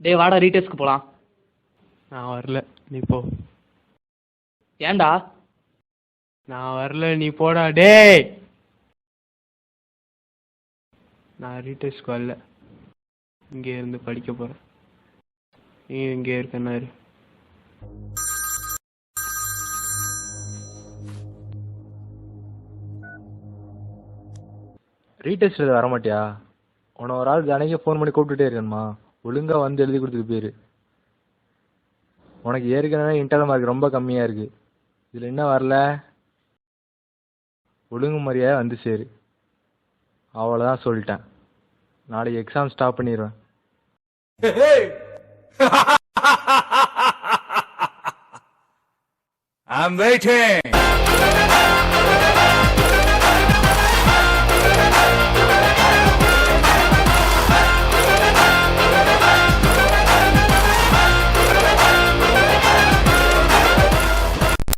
டேய் வாடா ரீடெஸ்ட்க்கு போலாம். நான் வரல, நீ போ. ஏன்டா? நான் வரல, நீ போடா. டேய், நான் ரீடெஸ்ட்க்கு வரல, இங்கே இருந்து படிக்க போறேன். நீ இங்கே இருக்கனாரு. ரீடெஸ்ட் எழுத வரமாட்டியா? உன ஒரு ஆள் தினைக்கு ஃபோன் பண்ணி கூப்பிட்டுட்டே இருக்கணுமா? ஒழுங்கா வந்து எழுதி கொடுத்துட்டு போயிரு. உனக்கு ஏற்கனவே இன்டர்னல் மார்க் ரொம்ப கம்மியா இருக்கு, இதுல என்ன வரல? ஒழுங்கு முறையா வந்து சேரு. அவ்வளோதான் சொல்லிட்டேன். நாளைக்கு எக்ஸாம் ஸ்டாப் பண்ணிடுவேன். I'm waiting.